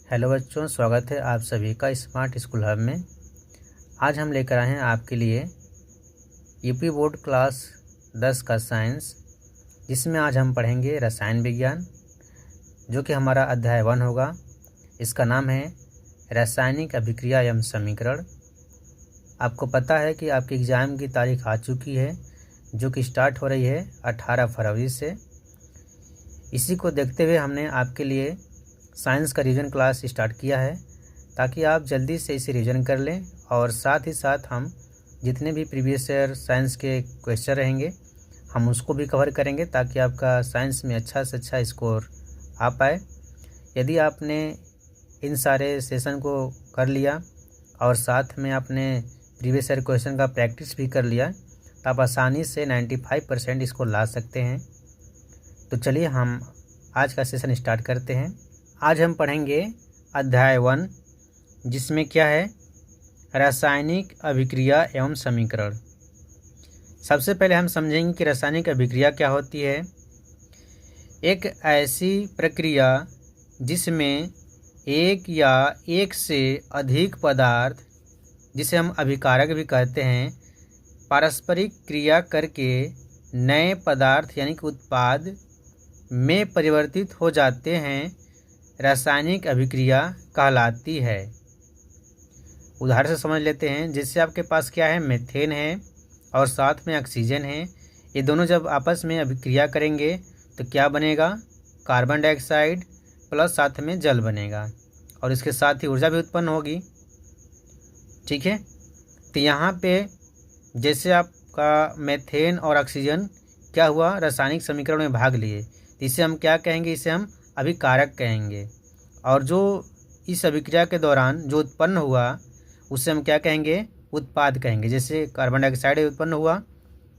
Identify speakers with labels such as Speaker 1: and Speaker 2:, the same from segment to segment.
Speaker 1: Hello बच्चों, स्वागत है आप सभी का स्मार्ट स्कूल हब में। आज हम लेकर आए हैं आपके लिए यूपी बोर्ड क्लास 10 का साइंस, जिसमें आज हम पढ़ेंगे रसायन विज्ञान, जो कि हमारा अध्याय 1 होगा। इसका नाम है रासायनिक अभिक्रिया एवं समीकरण। आपको पता है कि आपके एग्ज़ाम की तारीख आ चुकी है, जो कि स्टार्ट हो रही है 18 फरवरी से। इसी को देखते हुए हमने आपके लिए साइंस का रिवीजन क्लास स्टार्ट किया है, ताकि आप जल्दी से इसे रिवीजन कर लें। और साथ ही साथ हम जितने भी प्रीवियस ईयर साइंस के क्वेश्चन रहेंगे हम उसको भी कवर करेंगे, ताकि आपका साइंस में अच्छा से अच्छा स्कोर आ पाए। यदि आपने इन सारे सेशन को कर लिया और साथ में आपने प्रीवियस ईयर क्वेश्चन का प्रैक्टिस भी कर लिया, तो आप आसानी से 95% इसको ला सकते हैं। तो चलिए हम आज का सेशन स्टार्ट करते हैं। आज हम पढ़ेंगे अध्याय 1, जिसमें क्या है, रासायनिक अभिक्रिया एवं समीकरण। सबसे पहले हम समझेंगे कि रासायनिक अभिक्रिया क्या होती है। एक ऐसी प्रक्रिया जिसमें एक या एक से अधिक पदार्थ, जिसे हम अभिकारक भी कहते हैं, पारस्परिक क्रिया करके नए पदार्थ यानी कि उत्पाद में परिवर्तित हो जाते हैं, रासायनिक अभिक्रिया कहलाती है। उदाहरण से समझ लेते हैं। जैसे आपके पास क्या है, मीथेन है और साथ में ऑक्सीजन है। ये दोनों जब आपस में अभिक्रिया करेंगे तो क्या बनेगा, कार्बन डाइऑक्साइड प्लस साथ में जल बनेगा, और इसके साथ ही ऊर्जा भी उत्पन्न होगी। ठीक है, तो यहाँ पे जैसे आपका मीथेन और ऑक्सीजन क्या हुआ, रासायनिक समीकरण में भाग लिए, तो इसे हम क्या कहेंगे, इसे हम अभिकारक कहेंगे। और जो इस अभिक्रिया के दौरान जो उत्पन्न हुआ उसे हम क्या कहेंगे, उत्पाद कहेंगे। जैसे कार्बन डाइऑक्साइड उत्पन्न हुआ,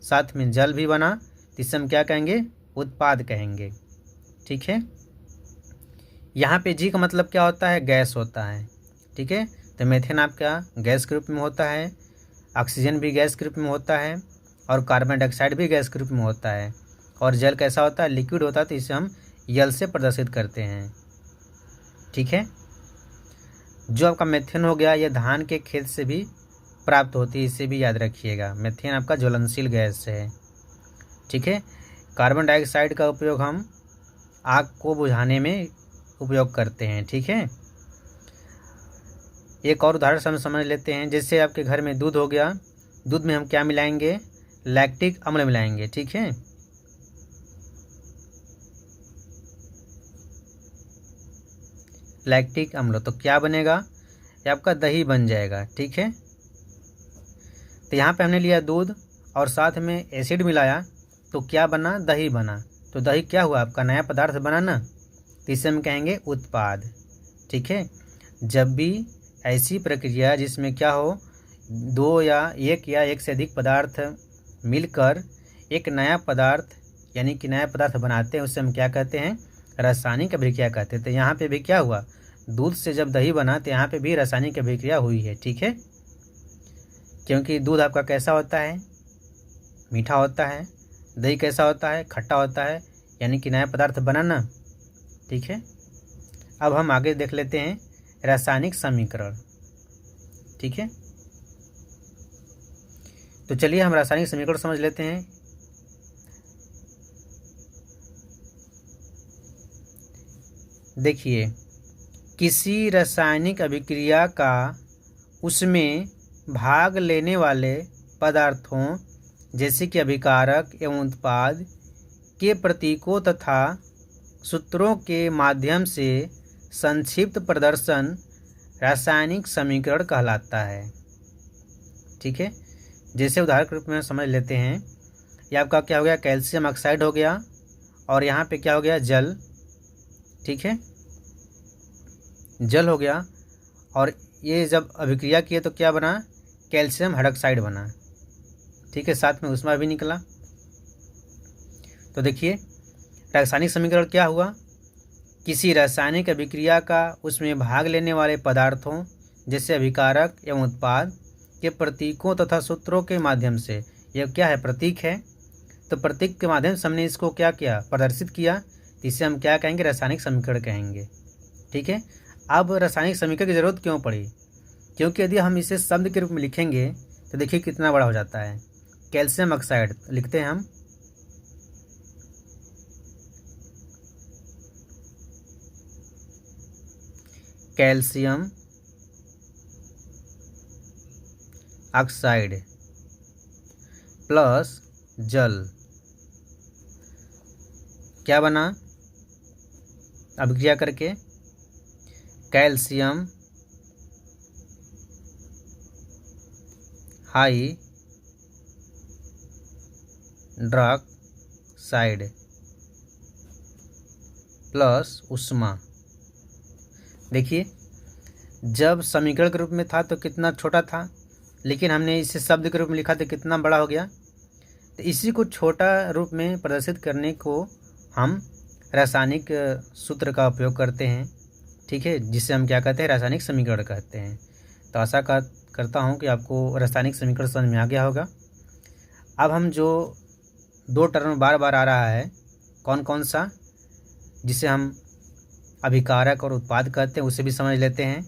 Speaker 1: साथ में जल भी बना, तो इसे हम क्या कहेंगे, उत्पाद कहेंगे। ठीक है, यहाँ पे जी का मतलब क्या होता है, गैस होता है। ठीक है, तो मीथेन आपका गैस के रूप में होता है, ऑक्सीजन भी गैस के रूप में होता है, और कार्बन डाइऑक्साइड भी गैस के रूप में होता है। और जल कैसा होता है, लिक्विड होता है, तो इसे हम जल से प्रदर्शित करते हैं। ठीक है, जो आपका मीथेन हो गया, यह धान के खेत से भी प्राप्त होती है, इसे भी याद रखिएगा। मीथेन आपका ज्वलनशील गैस है। ठीक है, कार्बन डाइऑक्साइड का उपयोग हम आग को बुझाने में उपयोग करते हैं। ठीक है, एक और उदाहरण हम समझ लेते हैं। जैसे आपके घर में दूध हो गया, दूध में हम क्या मिलाएंगे, लैक्टिक अम्ल मिलाएंगे। ठीक है, लैक्टिक अम्ल, तो क्या बनेगा, ये आपका दही बन जाएगा। ठीक है, तो यहाँ पे हमने लिया दूध और साथ में एसिड मिलाया, तो क्या बना, दही बना। तो दही क्या हुआ, आपका नया पदार्थ बना ना, तो इसे हम कहेंगे उत्पाद। ठीक है, जब भी ऐसी प्रक्रिया जिसमें क्या हो, दो या एक से अधिक पदार्थ मिलकर एक नया पदार्थ यानी कि नया पदार्थ बनाते हैं, उसे हम क्या कहते हैं, रासायनिक अभिक्रिया कहते हैं। तो यहाँ पे भी क्या हुआ, दूध से जब दही बना, तो यहाँ पे भी रासायनिक अभिक्रिया हुई है। ठीक है, क्योंकि दूध आपका कैसा होता है, मीठा होता है, दही कैसा होता है, खट्टा होता है, यानी कि नया पदार्थ बना ना। ठीक है, अब हम आगे देख लेते हैं रासायनिक समीकरण। ठीक है, तो चलिए हम रासायनिक समीकरण समझ लेते हैं। देखिए, किसी रासायनिक अभिक्रिया का उसमें भाग लेने वाले पदार्थों, जैसे कि अभिकारक एवं उत्पाद के प्रतीकों तथा सूत्रों के माध्यम से संक्षिप्त प्रदर्शन रासायनिक समीकरण कहलाता है। ठीक है, जैसे उदाहरण के रूप में समझ लेते हैं। ये आपका क्या हो गया, कैल्शियम ऑक्साइड हो गया, और यहाँ पे क्या हो गया, जल। ठीक है, जल हो गया, और ये जब अभिक्रिया किए तो क्या बना, कैल्शियम हाइड्रॉक्साइड बना। ठीक है, साथ में ऊष्मा भी निकला। तो देखिए, रासायनिक समीकरण क्या हुआ, किसी रासायनिक अभिक्रिया का उसमें भाग लेने वाले पदार्थों, जैसे अभिकारक एवं उत्पाद के प्रतीकों तथा सूत्रों के माध्यम से, यह क्या है, प्रतीक है, तो प्रतीक के माध्यम से हमने इसको क्या किया, प्रदर्शित किया, इसे हम क्या कहेंगे, रासायनिक समीकरण कहेंगे। ठीक है, अब रासायनिक समीकरण की ज़रूरत क्यों पड़ी? क्योंकि यदि हम इसे शब्द के रूप में लिखेंगे तो देखिए कितना बड़ा हो जाता है। कैल्शियम ऑक्साइड लिखते हैं हम, कैल्शियम ऑक्साइड प्लस जल, क्या बना? अभिक्रिया करके कैल्शियम हाइड्रॉक्साइड प्लस उष्मा। देखिए जब समीकरण के रूप में था तो कितना छोटा था, लेकिन हमने इसे शब्द के रूप में लिखा तो कितना बड़ा हो गया। तो इसी को छोटा रूप में प्रदर्शित करने को हम रासायनिक सूत्र का उपयोग करते हैं, ठीक है, जिसे हम क्या कहते हैं? रासायनिक समीकरण कहते हैं। तो आशा करता हूँ कि आपको रासायनिक समीकरण समझ में आ गया होगा। अब हम जो दो टर्म बार बार आ रहा है, कौन कौन सा, जिसे हम अभिकारक और उत्पाद कहते हैं, उसे भी समझ लेते हैं।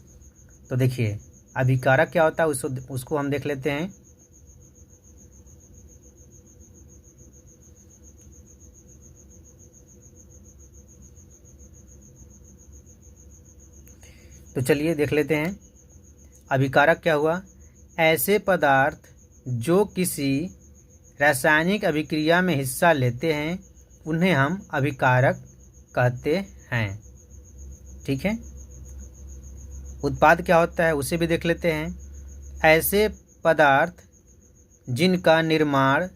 Speaker 1: तो देखिए अभिकारक क्या होता है उसको हम देख लेते हैं। तो चलिए देख लेते हैं अभिकारक क्या हुआ। ऐसे पदार्थ जो किसी रासायनिक अभिक्रिया में हिस्सा लेते हैं उन्हें हम अभिकारक कहते हैं, ठीक है। उत्पाद क्या होता है उसे भी देख लेते हैं। ऐसे पदार्थ जिनका निर्माण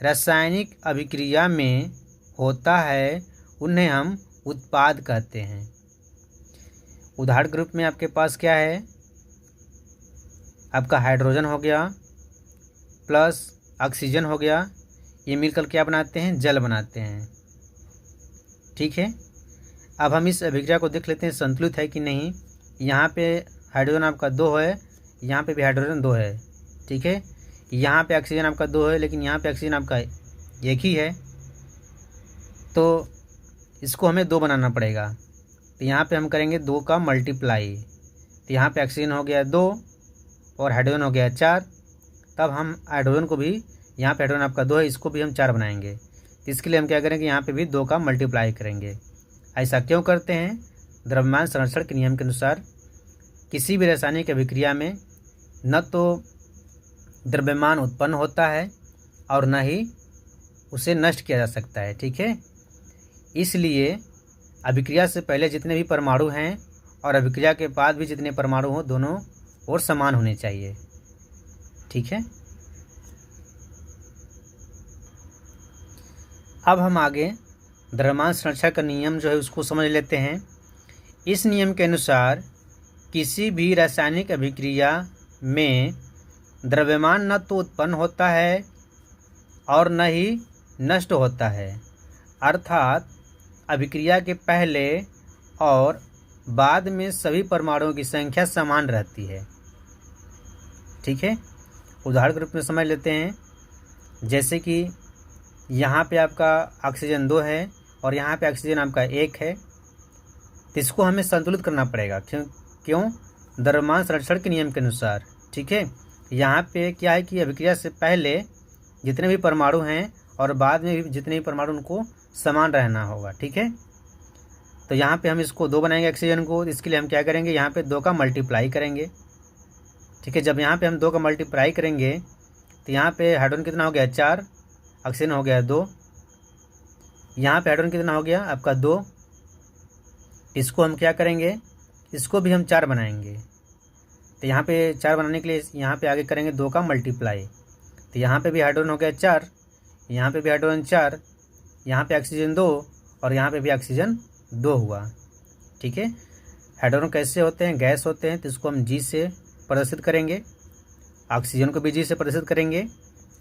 Speaker 1: रासायनिक अभिक्रिया में होता है उन्हें हम उत्पाद कहते हैं। उदाहरण के रूप में आपके पास क्या है? आपका हाइड्रोजन हो गया प्लस ऑक्सीजन हो गया, ये मिलकर क्या बनाते हैं? जल बनाते हैं, ठीक है। अब हम इस अभिक्रिया को देख लेते हैं संतुलित है कि नहीं। यहाँ पे हाइड्रोजन आपका 2 है, यहाँ पे भी हाइड्रोजन 2 है, ठीक है। यहाँ पे ऑक्सीजन आपका 2 है, लेकिन यहाँ पे ऑक्सीजन आपका 1 ही है, तो इसको हमें 2 बनाना पड़ेगा। तो यहाँ पे हम करेंगे 2 का मल्टीप्लाई। तो यहाँ पे ऑक्सीजन हो गया 2 और हाइड्रोजन हो गया 4। तब हम हाइड्रोजन को भी, यहाँ पे हाइड्रोजन आपका 2 है, इसको भी हम 4 बनाएंगे। इसके लिए हम क्या करेंगे? यहाँ पे भी 2 का मल्टीप्लाई करेंगे। ऐसा क्यों करते हैं? द्रव्यमान संरक्षण के नियम के अनुसार किसी भी रासायनिक अभिक्रिया में न तो द्रव्यमान उत्पन्न होता है और न ही उसे नष्ट किया जा सकता है, ठीक है। इसलिए अभिक्रिया से पहले जितने भी परमाणु हैं और अभिक्रिया के बाद भी जितने परमाणु हों, दोनों और समान होने चाहिए, ठीक है। अब हम आगे द्रव्यमान संरक्षण का नियम जो है उसको समझ लेते हैं। इस नियम के अनुसार किसी भी रासायनिक अभिक्रिया में द्रव्यमान न तो उत्पन्न होता है और न ही नष्ट होता है, अर्थात अभिक्रिया के पहले और बाद में सभी परमाणुओं की संख्या समान रहती है, ठीक है। उदाहरण के रूप में समझ लेते हैं, जैसे कि यहाँ पे आपका ऑक्सीजन 2 है और यहाँ पे ऑक्सीजन आपका 1 है, तो इसको हमें संतुलित करना पड़ेगा। क्यों? द्रव्यमान संरक्षण के नियम के अनुसार, ठीक है। यहाँ पे क्या है कि अभिक्रिया से पहले जितने भी परमाणु हैं और बाद में भी जितने भी परमाणु, उनको समान रहना होगा, ठीक है। तो यहाँ पे हम इसको 2 बनाएंगे ऑक्सीजन को। इसके लिए हम क्या करेंगे? यहाँ पे 2 का मल्टीप्लाई करेंगे, ठीक है। जब यहाँ पे हम 2 का मल्टीप्लाई करेंगे तो यहाँ पे हाइड्रोजन कितना हो गया? 4, ऑक्सीजन हो गया 2, यहाँ पे हाइड्रोजन कितना हो गया? आपका 2। इसको हम क्या करेंगे? इसको भी हम 4 बनाएंगे। तो यहाँ पे 4 बनाने के लिए यहाँ पे आगे करेंगे 2 का मल्टीप्लाई। तो यहाँ पे भी हाइड्रोजन हो गया 4, यहाँ पे भी हाइड्रोजन 4, यहाँ पे ऑक्सीजन 2 और यहाँ पे भी ऑक्सीजन 2 हुआ, ठीक है। हाइड्रोजन कैसे होते हैं? गैस होते हैं, तो इसको हम G से प्रदर्शित करेंगे। ऑक्सीजन को भी G से प्रदर्शित करेंगे।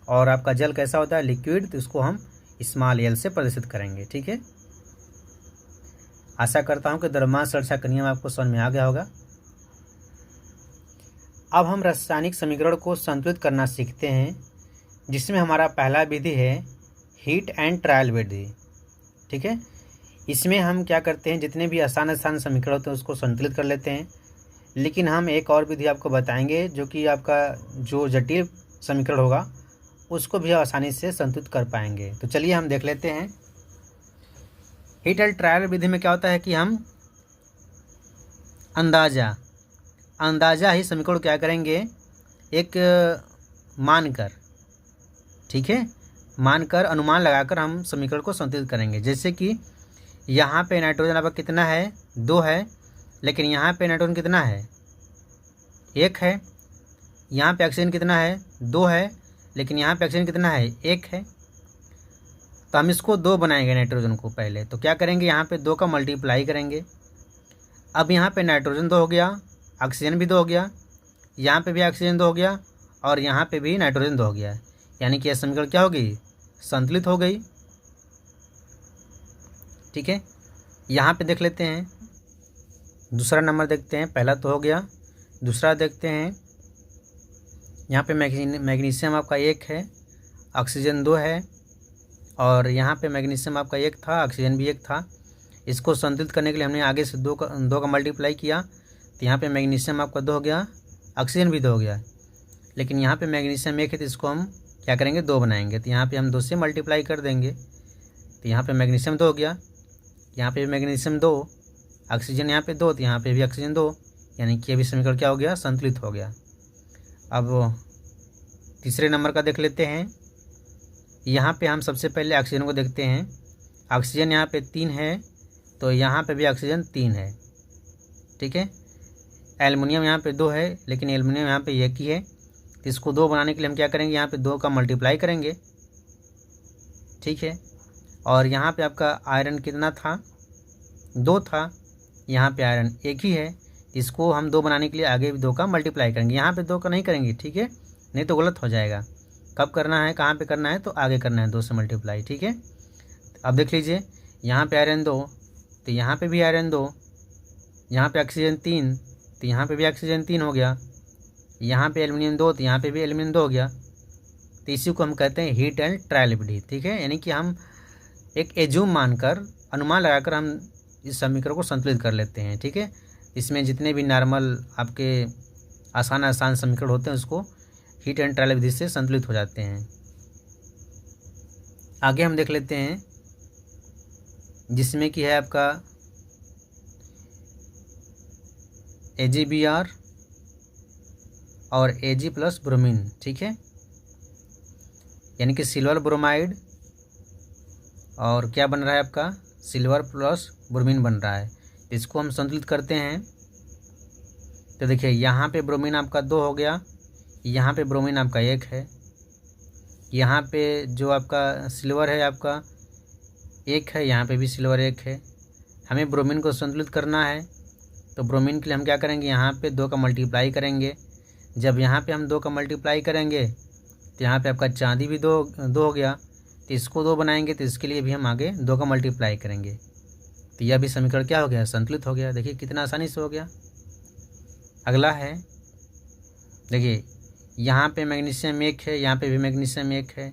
Speaker 1: और आपका जल कैसा होता है? लिक्विड, तो इसको हम स्मॉल l से प्रदर्शित करेंगे, ठीक है। आशा करता हूँ कि द्रव्यमान संरक्षण का नियम आपको समझ में आ गया होगा। अब हम रासायनिक समीकरण को संतुलित करना सीखते हैं, जिसमें हमारा पहला विधि है हीट एंड ट्रायल विधि, ठीक है। इसमें हम क्या करते हैं, जितने भी आसान आसान समीकरण होते हैं उसको संतुलित कर लेते हैं। लेकिन हम एक और विधि आपको बताएंगे जो कि आपका जो जटिल समीकरण होगा उसको भी आसानी से संतुलित कर पाएंगे। तो चलिए हम देख लेते हैं। हिट एंड ट्रायल विधि में क्या होता है कि हम अंदाज़ा ही समीकरण क्या करेंगे, एक मानकर, ठीक है, मानकर अनुमान लगाकर हम समीकरण को संतुलित करेंगे। जैसे कि यहाँ पे नाइट्रोजन आपका कितना है, 2 है, लेकिन यहाँ पे नाइट्रोजन कितना है, 1 है। यहाँ पे ऑक्सीजन कितना है, 2 है, लेकिन यहाँ पे ऑक्सीजन कितना है, 1 है। तो हम इसको 2 बनाएंगे नाइट्रोजन को पहले। तो क्या करेंगे, यहाँ पे 2 का मल्टीप्लाई करेंगे। अब यहाँ पे नाइट्रोजन 2 हो गया, ऑक्सीजन भी 2 हो गया, यहाँ पे भी ऑक्सीजन 2 हो गया और यहाँ पे भी नाइट्रोजन 2 हो गया। यानी कि यह समीकरण क्या हो गई, संतुलित हो गई। ठीक है, यहाँ पे देख लेते हैं, दूसरा नंबर देखते हैं। पहला तो हो गया, दूसरा देखते हैं। यहाँ पे मैग्नीशियम आपका 1 है, ऑक्सीजन 2 है और यहाँ पे मैग्नीशियम आपका 1 था, ऑक्सीजन भी 1 था। इसको संतुलित करने के लिए हमने आगे से 2 का मल्टीप्लाई किया। तो यहाँ पे मैग्नीशियम आपका 2 हो गया, ऑक्सीजन भी 2 हो गया। लेकिन यहाँ पे मैग्नीशियम 1 है तो इसको हम क्या करेंगे, 2 बनाएंगे। तो यहाँ पे हम 2 से मल्टीप्लाई कर देंगे। तो यहाँ पे मैग्नीशियम 2 हो गया, यहाँ पे भी मैग्नीशियम 2, ऑक्सीजन यहाँ पे 2, तो यहाँ पे भी ऑक्सीजन 2। यानी कि अभी समीकरण क्या हो गया, संतुलित हो गया। अब तीसरे नंबर का देख लेते हैं। यहाँ पे हम सबसे पहले ऑक्सीजन को देखते हैं। ऑक्सीजन यहाँ पे 3 है तो यहाँ पे भी ऑक्सीजन 3 है। ठीक है, एल्युमिनियम यहाँ पे 2 है, लेकिन एल्युमिनियम यहाँ पे 1 ही है। तो इसको 2 बनाने के लिए हम क्या करेंगे, यहाँ पे 2 का मल्टीप्लाई करेंगे। ठीक है, और यहाँ पे आपका आयरन कितना था, 2 था, यहाँ पे आयरन 1 ही है। इसको हम 2 बनाने के लिए आगे भी 2 का मल्टीप्लाई करेंगे। यहाँ पे 2 का नहीं करेंगे, ठीक है, नहीं तो गलत हो जाएगा। कब करना है, कहाँ पे करना है, तो आगे करना है 2 से मल्टीप्लाई। ठीक है, अब देख लीजिए, यहाँ पे आयरन 2 तो यहाँ पे भी आयरन 2, यहाँ पे ऑक्सीजन 3 तो यहाँ पे भी ऑक्सीजन 3 हो गया, यहाँ पे एल्युमिनियम 2 तो यहाँ पे भी एल्युमिनियम 2 हो गया। तो इसी को हम कहते हैं हीट एंड ट्रायल विधि। ठीक है, यानी कि हम एक एज्यूम मानकर, अनुमान लगाकर हम इस समीकरण को संतुलित कर लेते हैं। ठीक है, इसमें जितने भी नॉर्मल आपके आसान समीकरण होते हैं उसको हीट एंड ट्रायल विधि से संतुलित हो जाते हैं। आगे हम देख लेते हैं, जिसमें कि है आपका AgBr और Ag प्लस ब्रोमीन। ठीक है, यानी कि सिल्वर ब्रोमाइड और क्या बन रहा है आपका, सिल्वर प्लस ब्रोमीन बन रहा है। इसको हम संतुलित करते हैं। तो देखिए, यहाँ पे ब्रोमीन आपका 2 हो गया, यहाँ पे ब्रोमीन आपका 1 है, यहाँ पे जो आपका सिल्वर है आपका 1 है, यहाँ पे भी सिल्वर 1 है। हमें ब्रोमीन को संतुलित करना है, तो ब्रोमीन के लिए हम क्या करेंगे, यहाँ पे 2 का मल्टीप्लाई करेंगे। जब यहाँ पे हम 2 का मल्टीप्लाई करेंगे तो यहाँ पे आपका चांदी भी 2 हो गया। तो इसको 2 बनाएंगे, तो इसके लिए भी हम आगे 2 का मल्टीप्लाई करेंगे। तो यह भी समीकरण क्या हो गया, संतुलित हो गया। देखिए कितना आसानी से हो गया। अगला है, देखिए यहाँ पे मैग्नीशियम 1 है, यहाँ पे भी मैग्नीशियम 1 है,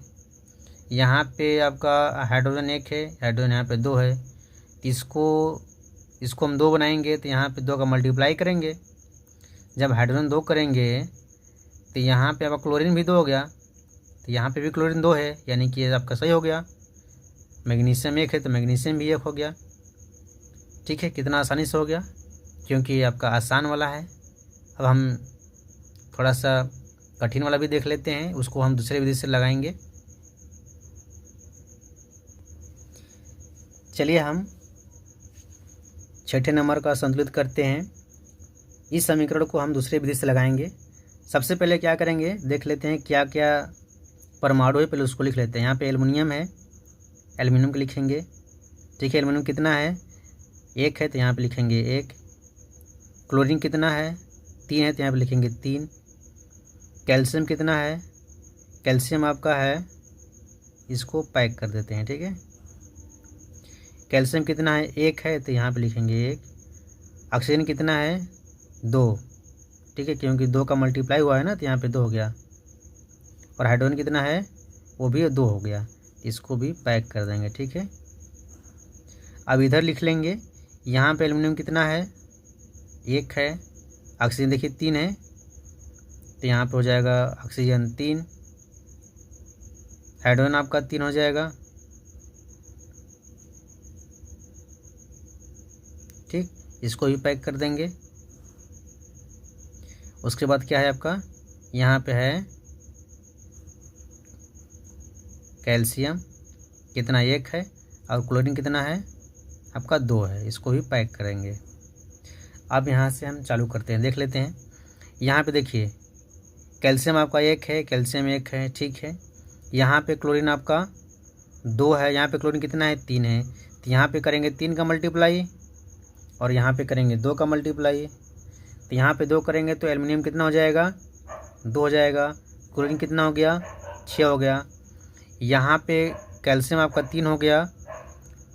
Speaker 1: यहाँ पे आपका हाइड्रोजन 1 है, हाइड्रोजन यहाँ पे 2 है। तो इसको हम 2 बनाएंगे, तो यहाँ पे 2 का मल्टीप्लाई करेंगे। जब हाइड्रोजन 2 करेंगे तो यहाँ पे आपका क्लोरीन भी 2 हो गया, तो यहाँ पे भी क्लोरीन 2 है, यानी कि ये आपका सही हो गया। मैग्नीशियम 1 है तो मैग्नीशियम भी 1 हो गया। ठीक है, कितना आसानी से हो गया, क्योंकि ये आपका आसान वाला है। अब हम थोड़ा सा कठिन वाला भी देख लेते हैं, उसको हम दूसरे विधि से लगाएंगे। चलिए हम 6ठे नंबर का संतुलित करते हैं। इस समीकरण को हम दूसरे विधि से लगाएंगे। सबसे पहले क्या करेंगे, देख लेते हैं क्या क्या परमाणु है, पहले उसको लिख लेते हैं। यहाँ पे एल्युमिनियम है, एल्युमिनियम को लिखेंगे। ठीक है, एल्युमिनियम कितना है, 1 है, तो यहाँ पे लिखेंगे 1। क्लोरीन कितना है, 3 है, तो यहाँ पे लिखेंगे 3। कैल्शियम कितना है, कैल्शियम आपका है, इसको पैक कर देते हैं। ठीक है, कैल्शियम कितना है, 1 है, तो यहाँ पे लिखेंगे 1। ऑक्सीजन कितना है, 2। ठीक है, क्योंकि 2 का मल्टीप्लाई हुआ है ना, तो यहाँ पे 2 हो गया। और हाइड्रोजन कितना है, वो भी 2 हो गया, इसको भी पैक कर देंगे। ठीक है, अब इधर लिख लेंगे, यहाँ पे एल्युमिनियम कितना है, 1 है, ऑक्सीजन देखिए 3 है, तो यहाँ पे हो जाएगा ऑक्सीजन 3, हाइड्रोजन आपका 3 हो जाएगा। ठीक, इसको भी पैक कर देंगे। उसके बाद क्या है आपका, यहाँ पे है कैल्शियम कितना 1 है, और क्लोरीन कितना है आपका 2 है, इसको भी पैक करेंगे। अब यहाँ से हम चालू करते हैं, देख लेते हैं। यहाँ पे देखिए कैल्शियम आपका 1 है, कैल्शियम 1 है, ठीक है। यहाँ पे क्लोरीन आपका 2 है, यहाँ पे क्लोरीन कितना है 3 है, तो यहाँ पे करेंगे 3 का मल्टीप्लाई और यहाँ पे करेंगे 2 का मल्टीप्लाई। तो यहाँ पे 2 करेंगे तो एल्युमिनियम कितना हो जाएगा, 2 हो जाएगा, क्लोरीन कितना हो गया 6 हो गया, यहाँ पे कैल्शियम आपका 3 हो गया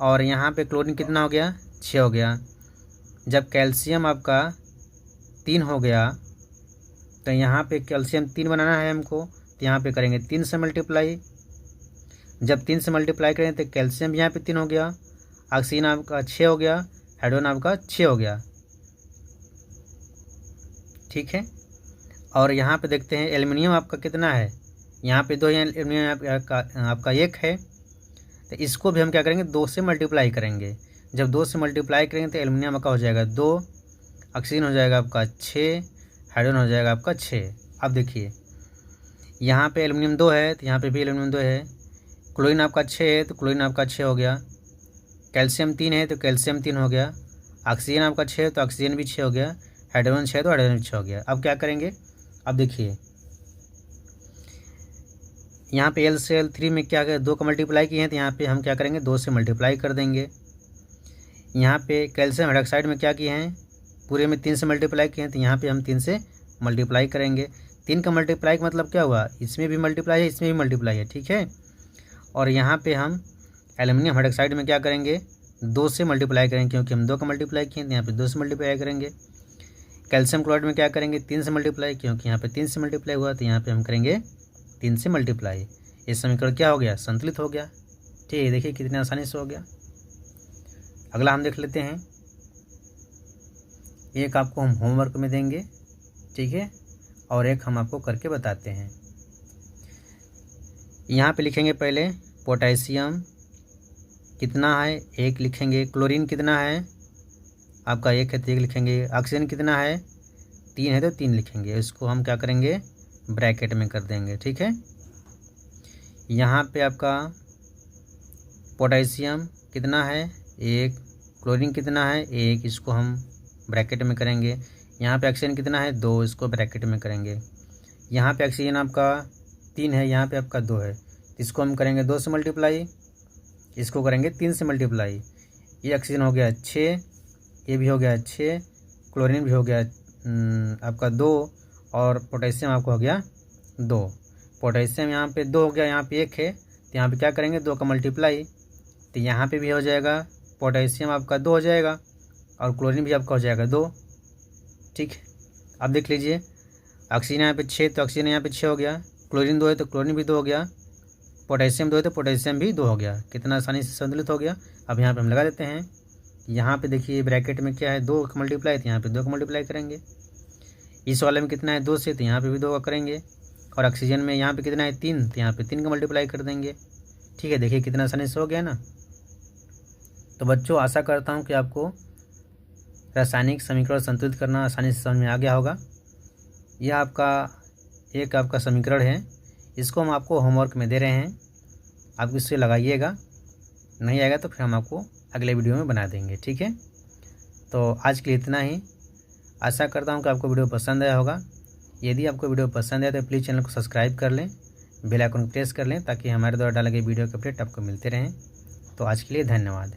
Speaker 1: और यहाँ पे क्लोरीन कितना हो गया 6 हो गया। जब कैल्शियम आपका 3 हो गया तो यहाँ पे कैल्शियम 3 बनाना है हमको, तो यहाँ पे करेंगे 3 से मल्टीप्लाई। जब 3 से मल्टीप्लाई करें तो कैल्शियम भी यहाँ पे 3 हो गया, ऑक्सीजन आपका 6 हो गया, हाइड्रोजन आपका 6 हो गया, ठीक है। और यहाँ पे देखते हैं एल्युमिनियम आपका कितना है, यहाँ पे 2 है, एल्युमिनियम आपका 1 है, तो इसको भी हम क्या करेंगे 2 से मल्टीप्लाई करेंगे। जब 2 से मल्टीप्लाई करेंगे तो एल्युमिनियम आपका हो जाएगा 2, ऑक्सीजन हो जाएगा आपका 6, हाइड्रोजन हो जाएगा आपका 6। अब देखिए यहाँ पे एल्युमिनियम 2 है तो यहाँ पे भी एल्युमिनियम 2 है, क्लोरीन आपका 6 है तो क्लोरीन आपका 6 हो गया, कैल्शियम 3 है तो कैल्शियम 3 हो गया, ऑक्सीजन आपका 6 है तो ऑक्सीजन भी 6 हो गया, हाइड्रोजन 6 तो हाइड्रोजन भी 6 हो गया। अब क्या करेंगे, अब देखिए यहाँ पे LCl3 में क्या करें 2 का मल्टीप्लाई किए हैं, तो यहाँ पे हम क्या करेंगे 2 से मल्टीप्लाई कर देंगे। यहाँ पे कैल्शियम हाइड्रोक्साइड में क्या किए हैं, पूरे में 3 से मल्टीप्लाई किए हैं, तो यहाँ पे हम 3 से मल्टीप्लाई करेंगे। 3 का मल्टीप्लाई का मतलब क्या हुआ, इसमें भी मल्टीप्लाई है, इसमें भी मल्टीप्लाई है, ठीक है। और यहाँ पे हम एल्युमिनियम हाइड्रोक्साइड में क्या करेंगे 2 से मल्टीप्लाई करेंगे, क्योंकि हम 2 का मल्टीप्लाई किए हैं, तो यहाँ पे 2 से मल्टीप्लाई करेंगे। कैल्शियम क्लोराइड में क्या करेंगे 3 से मल्टीप्लाई, क्योंकि यहाँ पे 3 से मल्टीप्लाई हुआ, तो यहाँ पे हम करेंगे 3 से मल्टीप्लाई। ये समीकरण क्या हो गया, संतुलित हो गया। ठीक है, देखिए कितनी आसानी से हो गया। अगला हम देख लेते हैं, एक आपको हम होमवर्क में देंगे, ठीक है, और एक हम आपको करके बताते हैं। यहाँ पे लिखेंगे पहले पोटेशियम कितना है 1 लिखेंगे, क्लोरीन कितना है आपका 1 है तो 1 लिखेंगे, ऑक्सीजन कितना है 3 है तो 3 लिखेंगे। इसको हम क्या करेंगे ब्रैकेट में कर देंगे, ठीक है। यहाँ पे आपका पोटेशियम कितना है 1, क्लोरीन कितना है 1, इसको हम ब्रैकेट में करेंगे। यहाँ पे ऑक्सीजन कितना है 2, इसको ब्रैकेट में करेंगे। यहाँ पे ऑक्सीजन आपका 3 है, यहाँ पे आपका 2 है, इसको हम करेंगे 2 से मल्टीप्लाई, इसको करेंगे 3 से मल्टीप्लाई। ये ऑक्सीजन हो गया 6, ये भी हो गया 6, क्लोरीन भी हो गया आपका 2, और पोटेशियम आपका हो गया 2। पोटेशियम यहाँ पे 2 हो गया, यहाँ पे 1 है, तो यहाँ पे क्या करेंगे 2 का मल्टीप्लाई, तो यहाँ पे भी हो जाएगा पोटेशियम आपका 2 हो जाएगा, और क्लोरीन भी आपका हो जाएगा 2, ठीक है। अब देख लीजिए ऑक्सीजन यहाँ पे 6 तो ऑक्सीजन यहाँ पे 6 हो गया, क्लोरीन 2 है तो क्लोरीन भी 2 हो गया, पोटेशियम 2 है तो पोटेशियम भी 2 हो गया। कितना आसानी से संतुलित हो गया। अब यहाँ पे हम लगा देते हैं, यहाँ पे देखिए ब्रैकेट में क्या है 2 का मल्टीप्लाई, तो यहाँ पे 2 का मल्टीप्लाई करेंगे। इस वाले में कितना है 2 से, तो यहाँ पे भी 2 का करेंगे, और ऑक्सीजन में यहाँ पे कितना है 3, तो यहाँ पे 3 का मल्टीप्लाई कर देंगे, ठीक है। देखिए कितना आसानी से हो गया ना। तो बच्चों आशा करता हूँ कि आपको रासायनिक समीकरण संतुलित करना आसानी से समझ में आ गया होगा। यह आपका समीकरण है, इसको हम आपको होमवर्क में दे रहे हैं, आप इससे लगाइएगा, नहीं आएगा तो फिर हम आपको अगले वीडियो में बना देंगे, ठीक है। तो आज के लिए इतना ही। आशा करता हूँ कि आपको वीडियो पसंद आया होगा। यदि आपको वीडियो पसंद आया तो प्लीज़ चैनल को सब्सक्राइब कर लें, बेल आइकन को प्रेस कर लें, ताकि हमारे द्वारा डाले गए वीडियो के अपडेट आपको मिलते रहें। तो आज के लिए धन्यवाद।